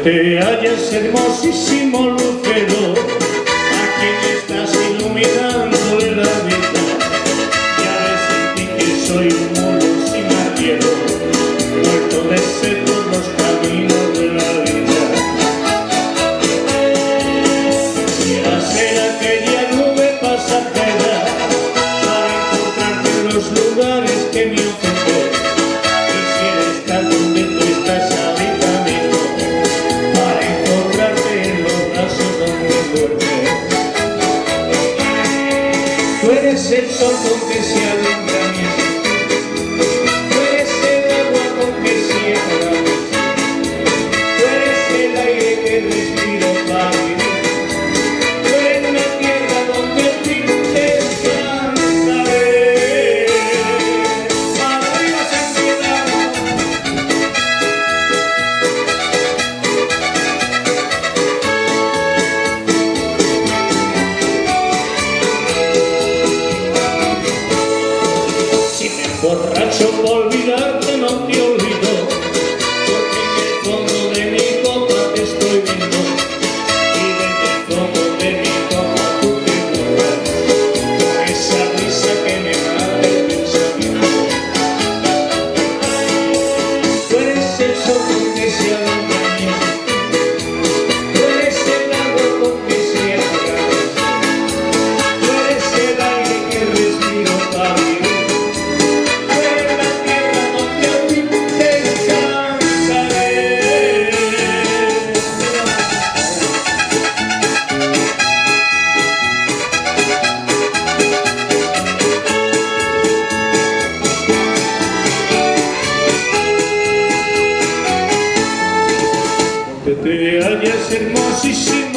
te hallas hermosísimo lucero, a quien estás iluminando la vida. Ya ves en ti que soy un mulo sin arriero, muerto de sed por los caminos de la vida. Quisiera ser aquella nube pasajera para encontrarte en los lugares que me ofreces. Quisiera estar donde tú estás ahorita mismo, para encontrarte en los brazos donde duermes. Tú eres el sol con que se alumbra mi existir, tú eres el agua con que ciega mi ser, tú eres el aire que respiro para vivir, tú eres la tierra donde al fin descansaré. Arriba santidad. Si me emborracho por olvidarte no te olvido, porque en el fondo de mi copa te estoy viendo, y desde el fondo de mi copa tú te burlas, con esa risa que me mata el pensamiento. Tú eres el sol con que se alumbra mi existir, tú eres el agua con que se agradece, tú eres el aire que respiro para vivir. Que te hallas hermosísimo